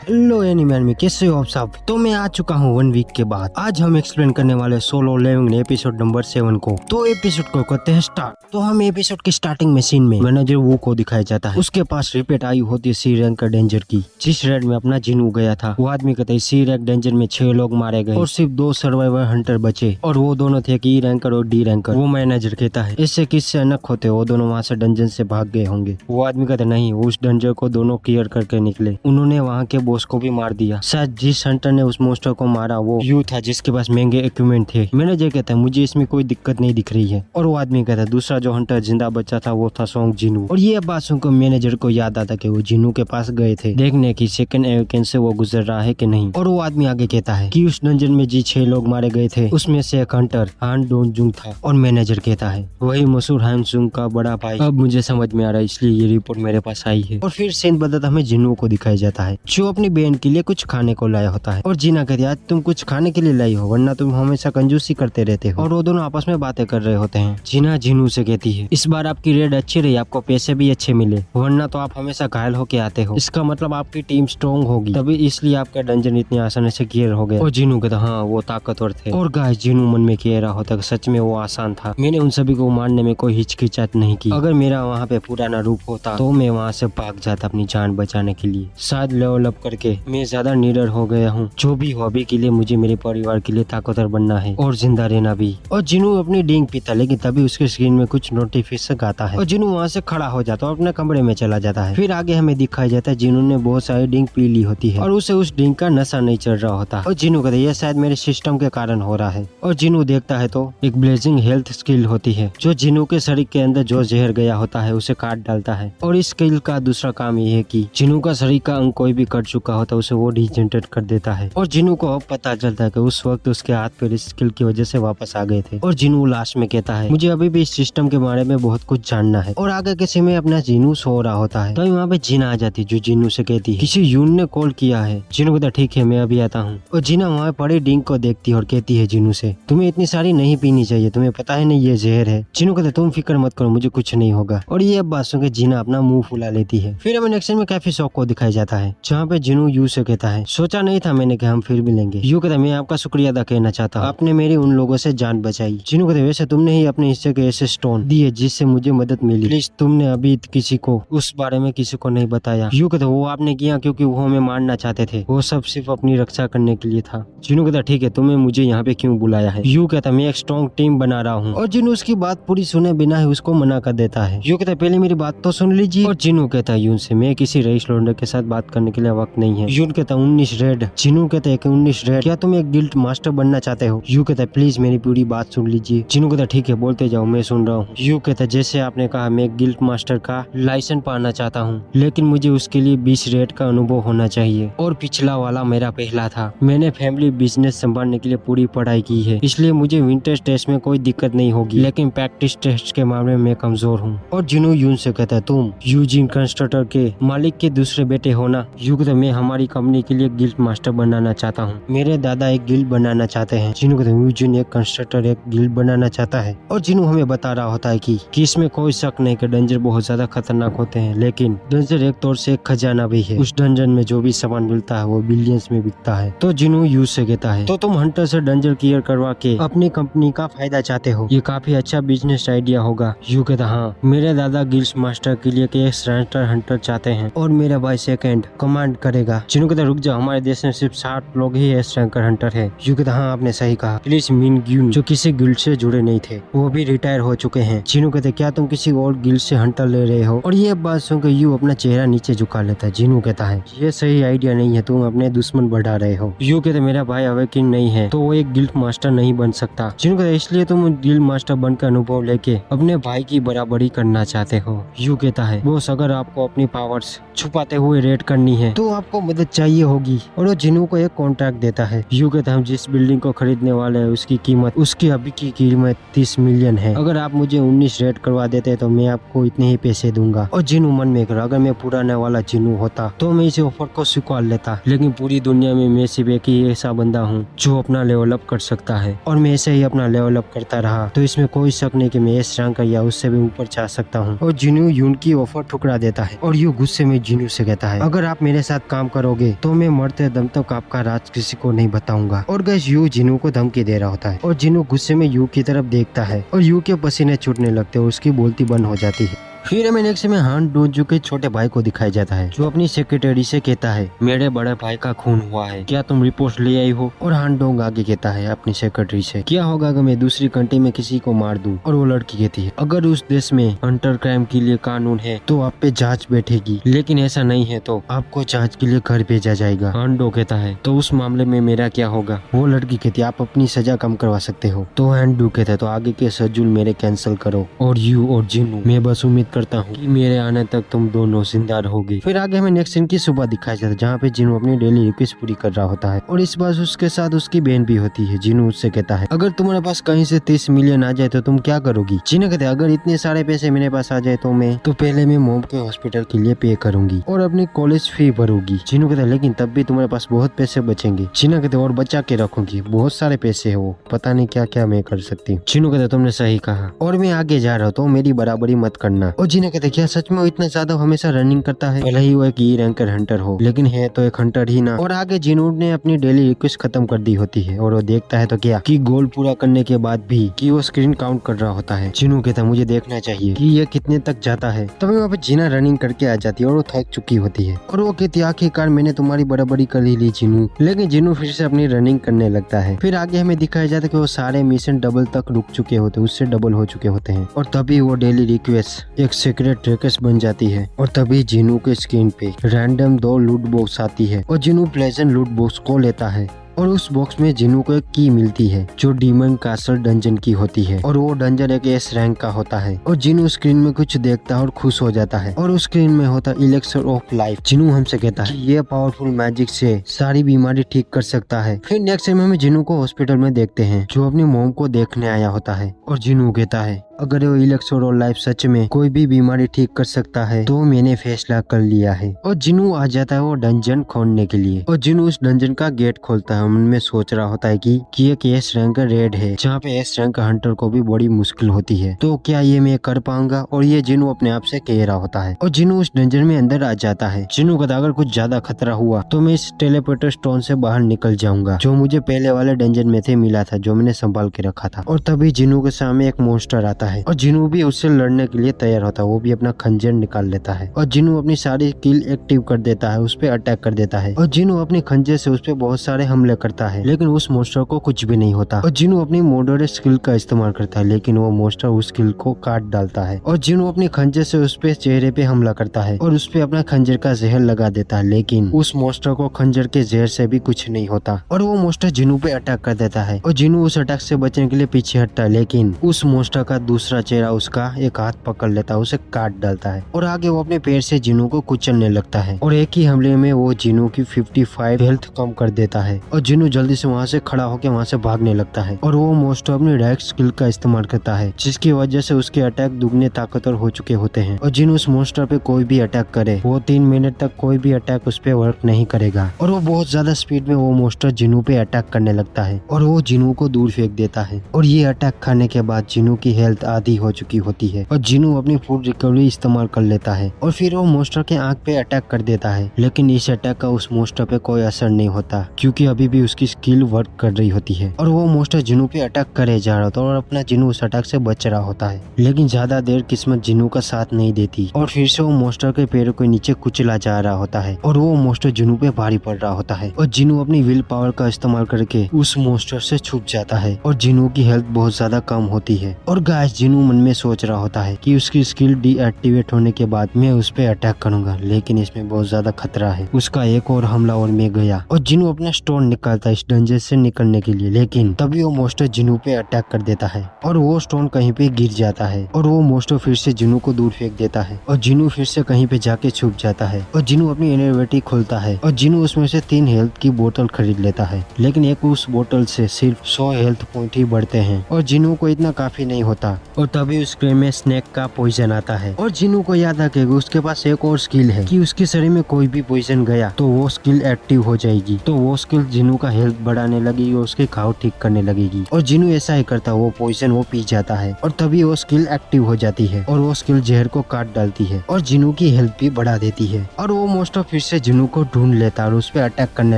Hello एनीमैन में कैसे हो आप सब। तो मैं आ चुका हूँ 1 वीक के बाद। आज हम एक्सप्लेन करने वाले सोलो लेवलिंग एपिसोड नंबर 7 को। तो एपिसोड को करते हैं स्टार्ट। तो हम एपिसोड की स्टार्टिंग में सीन में मैनेजर वू को दिखाया जाता है। उसके पास रिपीट आई होती है सी रैंक डेंजर की, जिस रेड में अपना जिनू गया था। वो आदमी कहता है सी रैंक डेंजर में 6 लोग मारे गए और सिर्फ 2 सर्वाइवर हंटर बचे, और वो दोनों थे ई रैंकर और डी रैंकर। वो मैनेजर कहता है इससे किससे अनक होते, वो दोनों वहाँ से डंजन से भाग गए होंगे। वो आदमी कहता नहीं, उस डंजर को दोनों क्लियर करके निकले। उन्होंने वहाँ के बॉस को भी मार दिया। शायद जिस हंटर ने उस मोस्टर को मारा वो यू था जिसके पास महंगे इक्विपमेंट थे। मैनेजर कहता है मुझे इसमें कोई दिक्कत नहीं दिख रही है। और वो आदमी कहता है दूसरा जो हंटर जिंदा बचा था वो था सोंग जिनू। और ये बात सुनकर मैनेजर को याद आता कि वो जिनू के पास गए थे देखने की सेकंड एवेकेंस से वो गुजर रहा है कि नहीं। और वो आदमी आगे कहता है कि उस डंजन में जी 6 लोग मारे गए थे, उसमें से एक हंटर हान डोन जुंग था। और मैनेजर कहता है वही मशहूर हान जुंग का बड़ा भाई। अब मुझे समझ में आ रहा है, इसलिए ये रिपोर्ट मेरे पास आई है। और फिर सीन बदलता हमें जिनू को दिखाया जाता है जो अपनी बहन के लिए कुछ खाने को लाया होता है। और जीना कहती है आज तुम कुछ खाने के लिए लाई हो, वरना तुम हमेशा कंजूसी करते रहते हो। और वो दोनों आपस में बातें कर रहे होते हैं। जीना जिनू से कहती है इस बार आपकी रेड अच्छी रही, आपको पैसे भी अच्छे मिले, वरना तो आप हमेशा घायल होके आते हो। इसका मतलब आपकी टीम स्ट्रॉन्ग होगी, तभी इसलिए आपका डंजन इतनी आसानी से क्लियर हो गया। और जिनू कहता हाँ वो ताकतवर थे। और गाइस जिनू मन में कह रहा होता सच में वो आसान था, मैंने उन सभी को मारने में कोई हिचकिचाहट नहीं की। अगर मेरा वहाँ पे पुराना रूप होता तो मैं वहाँ से भाग जाता अपनी जान बचाने के लिए। शायद लेवल अप करके मैं ज्यादा निडर हो गया हूँ। जो भी हो अभी के लिए मुझे मेरे परिवार के लिए ताकतवर बनना है और जिंदा रहना भी। और जिनू अपनी ड्रिंक पीता, लेकिन तभी उसके स्क्रीन में कुछ नोटिफिकेशन आता है और जिनू वहाँ से खड़ा हो जाता है और अपने कमरे में चला जाता है। फिर आगे हमें दिखाया जाता है जिनू ने बहुत सारी ड्रिंक पी ली होती है और उसे उस ड्रिंक का नशा नहीं चढ़ रहा होता। और जिनू कहता है यह शायद मेरे सिस्टम के कारण हो रहा है। और जिनू देखता है तो एक ब्लेजिंग हेल्थ स्किल होती है जो जिनू के शरीर के अंदर जो जहर गया होता है उसे काट डालता है। और इस स्किल का दूसरा काम ये है कि जिनू का शरीर का अंग कोई भी कट चुका होता है उसे वो डिजेनरेट कर देता है। और जिनू को अब पता चलता है कि उस वक्त उसके हाथ पैर इस स्किल की वजह से वापस आ गए थे। और जिनू लास्ट में कहता है मुझे अभी भी इस सिस्टम के बारे में बहुत कुछ जानना है। और आगे के समय अपना जिनू सो रहा होता है तो वहाँ पे जीना आ जाती जो जिनू से कहती है किसी यून ने कॉल किया है। जिनू कहता ठीक है मैं अभी आता हूँ। और जीना वहाँ पड़ी ड्रिंक को देखती है और कहती है जिनू से तुम्हें इतनी सारी नहीं पीनी चाहिए, तुम्हें पता है नहीं ये जहर है। जिनू कहता तुम फिक्र मत करो, मुझे कुछ नहीं होगा। और ये बात सुन के जीना अपना मुंह फुला लेती है। फिर हमें नेक्स्ट में कैफे शॉप को दिखाया जाता है जहाँ पे जिनू यू से कहता है सोचा नहीं था मैंने कि हम फिर मिलेंगे। यू कहता मैं आपका शुक्रिया अदा कहना चाहता हूँ, आपने मेरी उन लोगों से जान बचाई। जिनू कहते वैसे तुमने ही अपने हिस्से के ऐसे स्टोन दिए जिससे मुझे मदद मिली, प्लीज तुमने अभी किसी को उस बारे में किसी को नहीं बताया। यू कहते वो आपने किया क्योंकि वो हमें मारना चाहते थे, वो सब सिर्फ अपनी रक्षा करने के लिए था। जिनू कहता ठीक है तुम्हें मुझे यहाँ पे क्यों बुलाया है। यू कहता मैं एक स्ट्रॉन्ग टीम बना रहा हूँ। और जिनू उसकी बात पूरी सुने बिना ही उसको मना कर देता है। यू कहता पहले मेरी बात तो सुन लीजिए। और जिनू कहता है यून से मैं किसी रईस लौंडे के साथ बात करने के लिए वक्त नहीं है। यून कहता 19 रेड। जिनू कहता है 19 रेड, क्या तुम एक गिल्ड मास्टर बनना चाहते हो। यू कहता है प्लीज मेरी पूरी बात सुन लीजिए। जिनू कहता ठीक है बोलते जाओ मैं सुन रहा हूँ। यू कहता जैसे आपने कहा मैं गिल्ड मास्टर का लाइसेंस पाना चाहता हूँ, लेकिन मुझे उसके लिए 20 रेड का अनुभव होना चाहिए। और पिछला वाला मेरा पहला था। मैंने फैमिली बिजनेस संभालने के लिए पूरी पढ़ाई की है, इसलिए मुझे विंटर टेस्ट में कोई दिक्कत नहीं होगी, लेकिन प्रैक्टिस टेस्ट के मामले में मैं कमजोर हूँ। और जिनू यून से कहता है तुम यूजिन कंस्ट्रक्टर के मालिक के दूसरे बेटे हो ना। यू कहता मैं हमारी कंपनी के लिए गिल्ड मास्टर बनाना चाहता हूँ, मेरे दादा एक गिल्ड बनाना चाहते हैं। जिनू कहते हैं यूजिन एक कंस्ट्रक्टर एक गिल्ड बनाना चाहता है। और जिनू हमें बता रहा होता है कि इसमें कोई शक नहीं कि डंजर बहुत ज्यादा खतरनाक होते हैं, लेकिन डंजर एक तौर से एक खजाना भी है। उस डंजन में जो भी सामान मिलता है वो बिलियंस में बिकता है। तो जिनू यू से कहता है तो तुम हंटर से डंजर क्लियर करवा के अपनी कंपनी का फायदा चाहते हो, ये काफी अच्छा बिजनेस आइडिया होगा। यू कहता हाँ मेरे दादा गिल्ड मास्टर के लिए एक श्रेष्ठ हंटर चाहते हैं और मेरा भाई सेकंड कमांड करेगा। जिनू कहता रुक जाओ, हमारे देश में सिर्फ 60 लोग ही रैंकर हंटर है। यू कहता हाँ आपने सही कहा। प्लीज मिन ग्यून जो किसी गिल्ड से जुड़े नहीं थे वो भी रिटायर हो चुके हैं। जिनू कहते क्या तुम किसी और गिल्ड से हंटर ले रहे हो। और ये बात सुनकर यू अपना चेहरा नीचे झुका लेता है। जिनू कहता है ये सही आइडिया नहीं है, तुम अपने दुश्मन बढ़ा रहे हो। यू कहते मेरा भाई अवेकिन नहीं है तो वो एक गिल्ड मास्टर नहीं बन सकता। जिनू कहते इसलिए तुम गिल्ड मास्टर बनकर अनुभव लेके अपने भाई की बराबरी करना चाहते हो। यू कहता है बॉस अगर आपको अपनी पावर्स छुपाते हुए रेड करनी है तो आपको मदद चाहिए होगी। और वो जिनू को एक कॉन्ट्रैक्ट देता है। यू कहता है हम जिस बिल्डिंग को खरीदने वाले हैं उसकी कीमत उसकी अभी की कीमत 30 मिलियन है। अगर आप मुझे 19 रेड करवा देते तो मैं आपको इतने ही पैसे दूंगा। और जिनू मन में कर अगर मैं पुराने वाला जिनू होता तो मैं इस ऑफर को स्वीकार लेता, लेकिन पूरी दुनिया में मैं सिर्फ एक ही ऐसा बंदा हूँ जो अपना लेवल अप कर सकता है और मैं ऐसे ही अपना लेवल अप करता रहा तो इसमें कोई शक नहीं कि मैं इस रैंक या उससे भी ऊपर जा सकता हूँ। और जिनू यून की ऑफर ठुकरा देता है और यू गुस्से में जिनू से कहता है अगर आप मेरे साथ काम करोगे तो मैं मरते दम तक आपका राज किसी को नहीं बताऊंगा। और गाइस यू जिनू को धमकी दे रहा होता है और जिनू गुस्से में यू की तरफ देखता है और यू के पसीने छूटने लगते हैं और उसकी बोलती बंद हो जाती है। फिर हमें नेक्स्ट में हान डोजू के छोटे भाई को दिखाया जाता है जो अपनी सेक्रेटरी से कहता है मेरे बड़े भाई का खून हुआ है, क्या तुम रिपोर्ट ले आई हो। और हान डोंग आगे कहता है अपनी सेक्रेटरी से क्या होगा अगर मैं दूसरी कंट्री में किसी को मार दूं। और वो लड़की कहती है अगर उस देश में हंटर क्राइम के लिए कानून है तो आप पे जांच बैठेगी, लेकिन ऐसा नहीं है तो आपको जांच के लिए घर भेजा जाएगा। हान डो कहता है तो उस मामले में मेरा क्या होगा। वो लड़की कहती है आप अपनी सजा कम करवा सकते हो। तो हान डो कहता है तो आगे के शेड्यूल मेरे कैंसिल करो। और यू और जिनू मैं बस उम्मीद करता हूँ कि मेरे आने तक तुम दोनों जिंदा रहोगे। फिर आगे हमें नेक्स्ट सीन की सुबह दिखाया जाता है जहाँ पे जिनू अपनी डेली रिक्वेस्ट पूरी कर रहा होता है और इस बार उसके साथ उसकी बहन भी होती है। जिनू उससे कहता है अगर तुम्हारे पास कहीं से 30 मिलियन आ जाए तो तुम क्या करोगी। जिनू कहते हैं अगर इतने सारे पैसे मेरे पास आ जाए तो पहले मैं मोम के हॉस्पिटल के लिए पे करूंगी और अपनी कॉलेज फी भरूंगी। जिनू कहते हैं लेकिन तब भी तुम्हारे पास बहुत पैसे बचेंगे। जिनू कहते हैं और बचा के रखूंगी, बहुत सारे पैसे है वो, पता नहीं क्या क्या मैं कर सकती हूँ। जिनू कहते तुमने सही कहा और मैं आगे जा रहा हूँ तो मेरी बराबरी मत करना। और जिनू कहते क्या सच में वो इतना ज्यादा हमेशा रनिंग करता है, भले ही वो एक ई रैंकर हंटर हो लेकिन है तो एक हंटर ही ना। और आगे जिनूड ने अपनी डेली रिक्वेस्ट खत्म कर दी होती है और वो देखता है तो क्या कि गोल पूरा करने के बाद भी कि वो स्क्रीन काउंट कर रहा होता है। जिनू कहता है मुझे देखना चाहिए कि ये कितने तक जाता है। तभी वहाँ पे जीना रनिंग करके आ जाती है और वो थक चुकी होती है और वो कहती है आखिरकार मैंने तुम्हारी बराबरी कर ही ली जिनू। लेकिन जिनू फिर से अपनी रनिंग करने लगता है। फिर आगे हमें दिखाया जाता है कि वो सारे मिशन डबल तक रुक चुके होते हैं, उससे डबल हो चुके होते हैं और तभी वो डेली रिक्वेस्ट एक सीक्रेट रिक्वेस्ट बन जाती है। और तभी जिनू के स्क्रीन पे रैंडम 2 लूट बॉक्स आती है और जिनू प्लेजेंट लूट बॉक्स को लेता है और उस बॉक्स में जिनू को एक की मिलती है जो डीमन कैसल डंजन की होती है और वो डंजन एक एस रैंक का होता है। और जिनू स्क्रीन में कुछ देखता है और खुश हो जाता है और उस स्क्रीन में होता है इलेक्सर ऑफ लाइफ। जिनू हमसे कहता है ये पावरफुल मैजिक से सारी बीमारी ठीक कर सकता है। फिर नेक्स्ट टाइम हमें जिनू को हॉस्पिटल में देखते हैं जो अपनी मोम को देखने आया होता है और जिनू कहता है अगर वो इलेक्सर ऑफ लाइफ सच में कोई भी बीमारी ठीक कर सकता है तो मैंने फैसला कर लिया है। और जिनू आ जाता है वो डंजन खोलने के लिए और जिनू उस डंजन का गेट खोलता है। मन में सोच रहा होता है कि एक एस रैंक रेड है जहाँ पे एस रैंक हंटर को भी बड़ी मुश्किल होती है, तो क्या ये मैं कर पाऊंगा। और ये जिनू अपने आप से कह रहा होता है और जिनू उस डंजन में अंदर आ जाता है। जिनू कहता अगर कुछ ज्यादा खतरा हुआ तो मैं इस टेलीपोर्टर स्टोन से बाहर निकल जाऊंगा जो मुझे पहले वाले डंजन में से मिला था जो मैंने संभाल के रखा था। और तभी जिनू के सामने एक मॉन्स्टर आता है और जिनू भी उससे लड़ने के लिए तैयार होता है। वो भी अपना खंजर निकाल लेता है और जिनू अपनी सारी स्किल एक्टिव कर देता है, उस पर अटैक कर देता है और जिनू अपने खंजर से उस पर बहुत सारे हमले करता है लेकिन उस मॉन्स्टर को कुछ भी नहीं होता। और जिनू अपनी मॉडरेट स्किल का इस्तेमाल करता है लेकिन वो मॉन्स्टर उस स्किल को काट डालता है। और जिनू अपने खंजर से उस पे चेहरे पे हमला करता है और उस पे अपना खंजर का जहर लगा देता है लेकिन उस मॉन्स्टर को खंजर के जहर से भी कुछ नहीं होता और वो मॉन्स्टर जिनू पे अटैक कर देता है और जिनू उस अटैक से बचने के लिए पीछे हटता है लेकिन उस मॉन्स्टर का दूसरा चेहरा उसका एक हाथ पकड़ लेता है, उसे काट डालता है और आगे वो अपने पैर से जिनू को कुचलने लगता है और एक ही हमले में वो जिनू की 55 हेल्थ कम कर देता है और जिनू जल्दी से वहाँ से खड़ा होकर वहाँ से भागने लगता है और वो मॉन्स्टर अपनी डायरेक्ट स्किल का इस्तेमाल करता है जिसकी वजह से उसके अटैक दुगने ताकतवर हो चुके होते हैं। और जिनू उस मॉन्स्टर पे कोई भी अटैक करे वो 3 मिनट तक कोई भी अटैक उस पे वर्क नहीं करेगा और वो बहुत ज्यादा स्पीड में वो मॉन्स्टर जिनू पे अटैक करने लगता है और वो जिनू को दूर फेंक देता है। और ये अटैक खाने के बाद जिनू की हेल्थ आधी हो चुकी होती है और जिनू अपनी फुल रिकवरी इस्तेमाल कर लेता है और फिर वो मॉन्स्टर के आंख पे अटैक कर देता है लेकिन इस अटैक का उस मॉन्स्टर पे कोई असर नहीं होता क्योंकि अभी भी उसकी स्किल वर्क कर रही होती है और वो मॉन्स्टर जिनू पे अटैक करे जा रहा होता है और अपना जिनू उस अटैक से बच रहा होता है लेकिन ज्यादा देर किस्मत जिनू का साथ नहीं देती और फिर से वो मॉन्स्टर के पैरों के नीचे कुचला जा रहा होता है और वो मॉन्स्टर जिनू पे भारी पड़ रहा होता है और जिनू अपनी विल पावर का इस्तेमाल करके उस मॉन्स्टर से छुप जाता है और जिनू की हेल्थ बहुत ज्यादा कम होती है। और गाइस जिनू मन में सोच रहा होता है कि उसकी स्किल डीएक्टिवेट होने के बाद मैं उस पे अटैक करूंगा लेकिन इसमें बहुत ज्यादा खतरा है, उसका एक और हमला और मैं गया। और जिनू अपना स्टोन निकालता है इस डंजन से निकलने के लिए लेकिन तभी वो मॉन्स्टर जिनू पे अटैक कर देता है और वो स्टोन कहीं पे गिर जाता है और वो मॉन्स्टर फिर से जिनू को दूर फेंक देता है और जिनू फिर से कहीं पे जाके छुप जाता है और जिनू अपनी इनवेंटरी खोलता है और जिनू उसमें से 3 हेल्थ की बोतल खरीद लेता है लेकिन एक उस बोतल से सिर्फ 100 हेल्थ पॉइंट ही बढ़ते हैं और जिनू को इतना काफी नहीं होता और तभी उस क्रे में स्नेक का पॉइजन आता है और जिनू को याद आ कि उसके पास एक और स्किल है कि उसके शरीर में कोई भी पॉइजन गया तो वो स्किल एक्टिव हो जाएगी। तो वो स्किल जिनू का हेल्थ बढ़ाने लगेगी और उसके घाव ठीक करने लगेगी और जिनू ऐसा ही करता है, वो पॉइजन वो पी जाता है और तभी वो स्किल एक्टिव हो जाती है और वो स्किल जहर को काट डालती है और जिनू की हेल्थ भी बढ़ा देती है और वो मोस्टर फिर से जिनू को ढूंढ लेता है और उस पर अटैक करने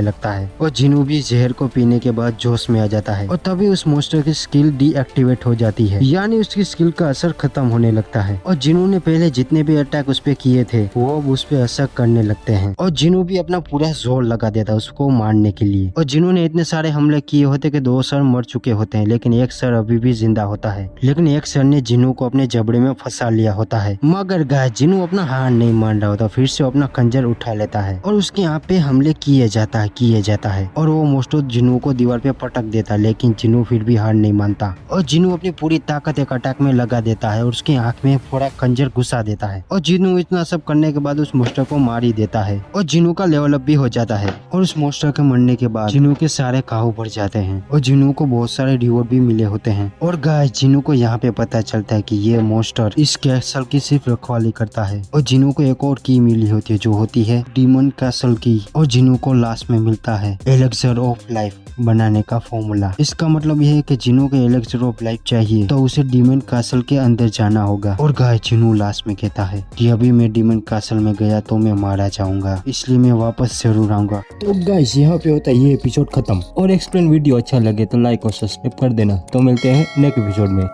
लगता है और जिनू भी जहर को पीने के बाद जोश में आ जाता है और तभी उस मोस्टर की स्किल डीएक्टिवेट हो जाती है, यानी उसकी स्किल का असर खत्म होने लगता है और जिनू ने पहले जितने भी अटैक उस पे किए थे वो अब उस पे असर करने लगते हैं और जिनू भी अपना पूरा जोर लगा देता है उसको मारने के लिए। और जिनू ने इतने सारे हमले किए होते कि 2 सर मर चुके होते हैं लेकिन एक सर अभी भी जिंदा होता है, लेकिन एक सर ने जिनू को अपने जबड़े में फंसा लिया होता है। मगर गाय जिनू अपना हार नहीं मान रहा होता, फिर से अपना खंजर उठा लेता है और उसके यहाँ पे हमले किए जाता है और वो मोस्टो जिनू को दीवार पे पटक देता है, लेकिन जिनू फिर भी हार नहीं मानता और जिनू अपनी पूरी ताकत एक अटैक में लगा देता है और उसकी आंख में थोड़ा खंजर घुसा देता है और जिनू इतना सब करने के बाद उस मोस्टर को मार ही देता है और जिनू का लेवल अप भी हो जाता है और उस मोस्टर के मरने के बाद जिनू के सारे घाव भर जाते हैं और जिनू को बहुत सारे रिवॉर्ड भी मिले होते हैं। और गाइस जिनू को यहाँ पे पता चलता है कि ये मोस्टर इस कैसल की सिर्फ रखवाली करता है और जिनू को एक और की मिली होती है जो होती है डीमन कैसल की और जिनू को लास्ट में मिलता है एलेक्सर ऑफ लाइफ बनाने का फॉर्मूला। इसका मतलब यह है कि जिनू के एलेक्सर ऑफ लाइफ चाहिए तो उसे डीमन कैसल के अंदर जाना होगा और गाइस जिनू लास्ट में कहता है कि अभी मैं डीमन कैसल में गया तो मैं मारा जाऊंगा, इसलिए मैं वापस जरूर आऊंगा। तो गाइस यहाँ पे होता है ये एपिसोड खत्म और एक्सप्लेन वीडियो अच्छा लगे तो लाइक और सब्सक्राइब कर देना। तो मिलते हैं नेक्स्ट एपिसोड में।